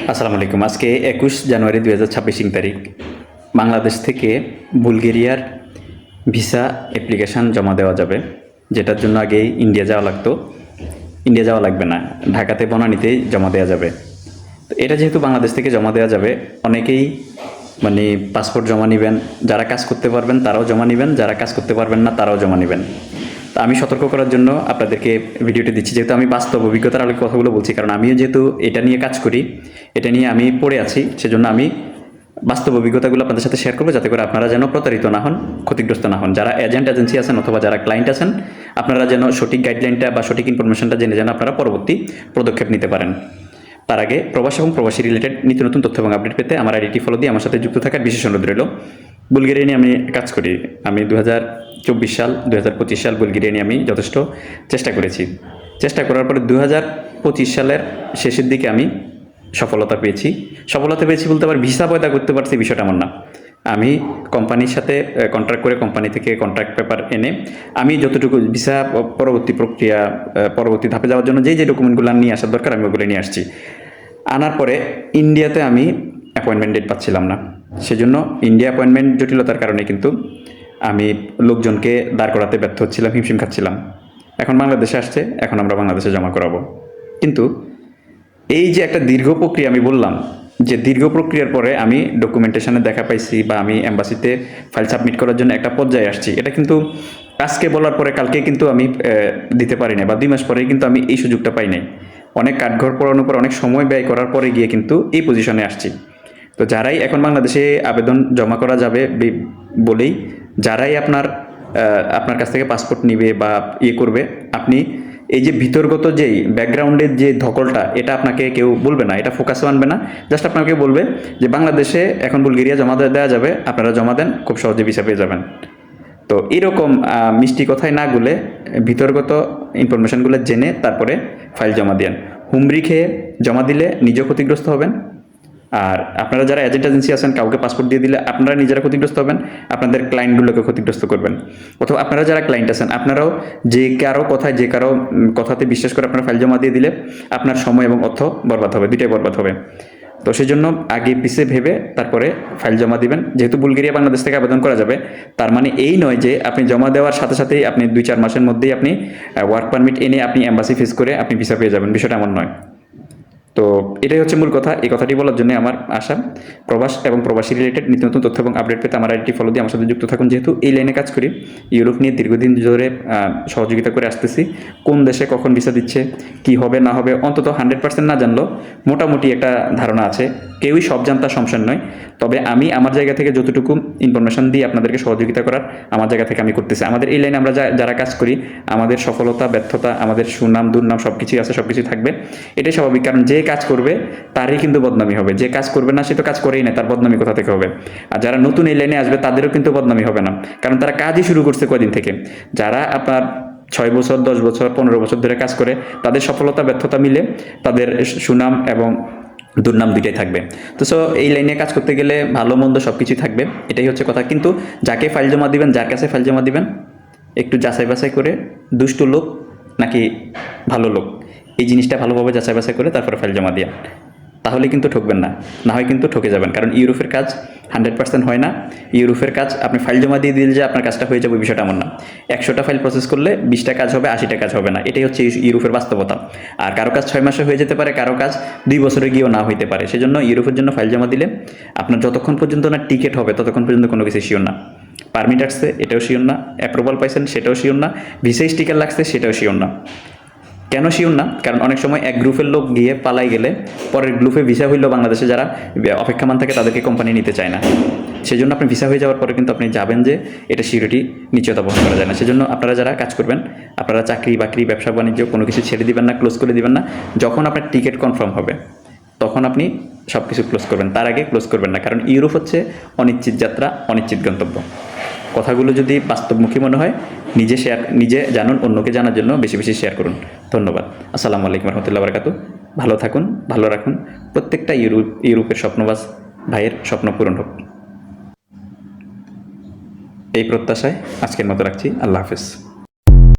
আসসালামু আলাইকুম। আজকে 21 জানুয়ারি 2026 তারিখ বাংলাদেশ থেকে বুলগেরিয়ার ভিসা অ্যাপ্লিকেশান জমা দেওয়া যাবে, যেটার জন্য আগেই ইন্ডিয়া যাওয়া লাগতো। ইন্ডিয়া যাওয়া লাগবে না, ঢাকাতে বনানীতেই জমা দেওয়া যাবে। তো এটা যেহেতু বাংলাদেশ থেকে জমা দেওয়া যাবে, অনেকেই পাসপোর্ট জমা নেবেন। যারা কাজ করতে পারবেন তারাও জমা নেবেন, যারা কাজ করতে পারবেন না তারাও জমা নেবেন। তো আমি সতর্ক করার জন্য আপনাদেরকে ভিডিওটি দিচ্ছি, যেহেতু আমি বাস্তব অভিজ্ঞতার আলোকে কথাগুলো বলছি, কারণ আমিও যেহেতু এটা নিয়ে কাজ করি, এটা নিয়ে আমি পড়ে আছি, সেজন্য আমি বাস্তব অভিজ্ঞতাগুলো আপনাদের সাথে শেয়ার করবো, যাতে করে আপনারা যেন প্রতারিত না হন, ক্ষতিগ্রস্ত না হন। যারা এজেন্সি আছেন অথবা যারা ক্লায়েন্ট আছেন, আপনারা যেন সঠিক গাইডলাইনটা বা সঠিক ইনফরমেশনটা জেনে যেন আপনারা পরবর্তী পদক্ষেপ নিতে পারেন। তার আগে প্রবাস এবং প্রবাসী রিলেটেড নিত্য নতুন তথ্য এবং আপডেট পেতে আমার আইডিটি ফলো দিয়ে আমার সাথে যুক্ত থাকার বিশেষ অনুরোধ রইল। বুলগেরিয়া নিয়ে আমি কাজ করি। আমি 2024 সাল 2025 সাল বুলগেরিয়া নিয়ে আমি যথেষ্ট চেষ্টা করেছি। চেষ্টা করার পরে 2025 সালের শেষের দিকে আমি সফলতা পেয়েছি। বলতে আবার ভিসা পয়দা করতে পারছি, বিষয়টা এমন না। আমি কোম্পানির সাথে কন্ট্রাক্ট করে কোম্পানি থেকে কন্ট্রাক্ট পেপার এনে আমি যতটুকু ভিসা পরবর্তী প্রক্রিয়া পরবর্তী ধাপে যাওয়ার জন্য যে ডকুমেন্টগুলো নিয়ে আসার দরকার আমি ওগুলো নিয়ে আসছি। আনার পরে ইন্ডিয়াতে আমি অ্যাপয়েন্টমেন্ট ডেট পাচ্ছিলাম না, সেজন্য ইন্ডিয়া অ্যাপয়েন্টমেন্ট জটিলতার কারণে কিন্তু আমি লোকজনকে দাঁড় করাতে ব্যর্থ হচ্ছিলাম, হিমশিম খাচ্ছিলাম। এখন বাংলাদেশে আসছে, এখন আমরা বাংলাদেশে জমা করাবো। কিন্তু এই যে একটা দীর্ঘ প্রক্রিয়া, আমি বললাম যে দীর্ঘ প্রক্রিয়ার পরে আমি ডকুমেন্টেশনে দেখা পাইছি বা আমি এম্বাসিতে ফাইল সাবমিট করার জন্য একটা পর্যায়ে আসছি, এটা কিন্তু আজকে বলার পরে কালকে কিন্তু আমি দিতে পারি না, বা 2 মাস পরেই কিন্তু আমি এই সুযোগটা পাই নাই। অনেক কাঠঘর পড়ানোর পর, অনেক সময় ব্যয় করার পরে গিয়ে কিন্তু এই পজিশনে আসছি। তো যারাই এখন বাংলাদেশে আবেদন জমা করা যাবে বলেই, যারাই আপনার কাছ থেকে পাসপোর্ট নিবে বা করবে, আপনি এই যে ভিতরগত যেই ব্যাকগ্রাউন্ডের যে ধকলটা, এটা আপনাকে কেউ বলবে না, এটা ফোকাসও আনবে না। জাস্ট আপনাকে বলবে যে বাংলাদেশে এখন বুলগেরিয়া জমা দেওয়া যাবে, আপনারা জমা দেন, খুব সহজে ভিসা পেয়ে যাবেন। তো এরকম মিষ্টি কথায় না গুলে ভিতরগত ইনফরমেশনগুলো জেনে তারপরে ফাইল জমা দেন। হুমড়ি খেয়ে জমা দিলে নিজেও ক্ষতিগ্রস্ত হবেন, আর আপনারা যারা এজেন্সি আছেন কাউকে পাসপোর্ট দিয়ে দিলে আপনারা নিজেরা ক্ষতিগ্রস্ত হবেন, আপনাদের ক্লায়েন্টগুলোকে ক্ষতিগ্রস্ত করবেন। অথবা আপনারা যারা ক্লায়েন্ট আছেন, আপনারাও যে কারো কথাতে বিশ্বাস করে আপনারা ফাইল জমা দিয়ে দিলে আপনার সময় এবং অর্থ বরবাদ হবে, দুইটাই বরবাদ হবে। তো সেই জন্য আগে পিছিয়ে ভেবে তারপরে ফাইল জমা দিবেন। যেহেতু বুলগেরিয়া বাংলাদেশ থেকে আবেদন করা যাবে, তার মানে এই নয় যে আপনি জমা দেওয়ার সাথে সাথেই আপনি 2-4 মাসের মধ্যেই আপনি ওয়ার্ক পারমিট এনে আপনি এম্বাসি ফেস করে আপনি ভিসা পেয়ে যাবেন, বিষয়টা এমন নয়। তো এটাই হচ্ছে মূল কথা। এই কথাটি বলার জন্য আমার আশা। প্রবাস এবং প্রবাসী রিলেটেড নিত্য নতুন তথ্য এবং আপডেট পেতে আমার আইডি ফলো দিয়ে আমার সাথে যুক্ত থাকুন। যেহেতু এই লাইনে কাজ করি, ইউরোপ নিয়ে দীর্ঘদিন ধরে সহযোগিতা করে আসতেছি। কোন দেশে কখন ভিসা দিচ্ছে, কি হবে না হবে, অন্তত 100% না জানলেও মোটামুটি একটা ধারণা আছে। কেউই সব জানতা সমস্যা নয়, তবে আমি আমার জায়গা থেকে যতটুকু ইনফরমেশন দিয়ে আপনাদেরকে সহযোগিতা করার আমার জায়গা থেকে আমি করতেছি। আমাদের এই লাইনে আমরা যারা কাজ করি, আমাদের সফলতা ব্যর্থতা, আমাদের সুনাম দুর্নাম সব কিছুই আছে, সব কিছুই থাকবে। এটাই স্বাভাবিক, কারণ যে কাজ করবে তারই কিন্তু বদনামি হবে, যে কাজ করবে না সে তো কাজ করেই না, তার বদনামি কোথা থেকে হবে? আর যারা নতুন এই লাইনে আসবে তাদেরও কিন্তু বদনামি হবে না, কারণ তারা কাজই শুরু করছে কদিন থেকে। যারা আপনার 6 বছর 10 বছর 15 বছর ধরে কাজ করে, তাদের সফলতা ব্যর্থতা মিলে তাদের সুনাম এবং দুর্নাম দুইটাই থাকবে। তো এই লাইনে কাজ করতে গেলে ভালো মন্দ সব কিছুই থাকবে, এটাই হচ্ছে কথা। কিন্তু যাকে ফাইল জমা দিবেন, যার কাছে ফাইল জমা দিবেন, একটু যাচাই বাছাই করে দুষ্টু লোক নাকি ভালো লোক, এই জিনিসটা ভালোভাবে যাচাই বাছাই করে তারপরে ফাইল জমা দিয়া, তাহলে কিন্তু ঠকবেন না, না হয় কিন্তু ঠকে যাবেন। কারণ ইউরোপের কাজ 100% হয় না। ইউরোপের কাজ আপনি ফাইল জমা দিয়ে দিলে যে আপনার কাজটা হয়ে যাবে, বিষয়টা এমন না। 100টা ফাইল প্রসেস করলে 20টা কাজ হবে, 80টা কাজ হবে না। এটাই হচ্ছে ইউরোপের বাস্তবতা। আর কারো কাজ 6 মাসে হয়ে যেতে পারে, কারো কাজ 2 বছরে গিয়েও না হইতে পারে। সেজন্য ইউরোপের জন্য ফাইল জমা দিলে আপনার যতক্ষণ পর্যন্ত না টিকিট হবে ততক্ষণ পর্যন্ত কোনো কিছু শিওর না। পারমিট আসছে এটাও শিওর না, অ্যাপ্রুভাল পাইছেন সেটাও শিওর না, ভিসা স্টিকার লাগছে সেটাও শিওর না। কেন শিওর না? কারণ অনেক সময় এক গ্রুপের লোক গিয়ে পালাই গেলে পরের গ্রুপে ভিসা হইলেও বাংলাদেশে যারা অপেক্ষমান থাকে তাদেরকে কোম্পানি নিতে চায় না। সেজন্য আপনি ভিসা হয়ে যাওয়ার পরে কিন্তু আপনি যাবেন যে এটা সিকিউরিটি নিশ্চয়তা বহন করা যায় না। সেজন্য আপনারা যারা কাজ করবেন, আপনারা চাকরি বাকরি ব্যবসা বাণিজ্য কোনো কিছু ছেড়ে দিবেন না, ক্লোজ করে দিবেন না। যখন আপনার টিকিট কনফার্ম হবে তখন আপনি সব কিছু ক্লোজ করবেন, তার আগে ক্লোজ করবেন না। কারণ ইউরোপ হচ্ছে অনিশ্চিত যাত্রা, অনিশ্চিত গন্তব্য। কথাগুলো যদি বাস্তবমুখী মনে হয়, নিজে জানুন, অন্যকে জানার জন্য বেশি বেশি শেয়ার করুন। ধন্যবাদ। আসসালামু আলাইকুম রহমতুল্লাহ বারাকাতু। ভালো থাকুন, ভালো রাখুন। প্রত্যেকটা ইউরোপের স্বপ্নবাজ ভাইয়ের স্বপ্ন পূরণ হোক, এই প্রত্যাশায় আজকের মতো রাখছি। আল্লাহ হাফেজ।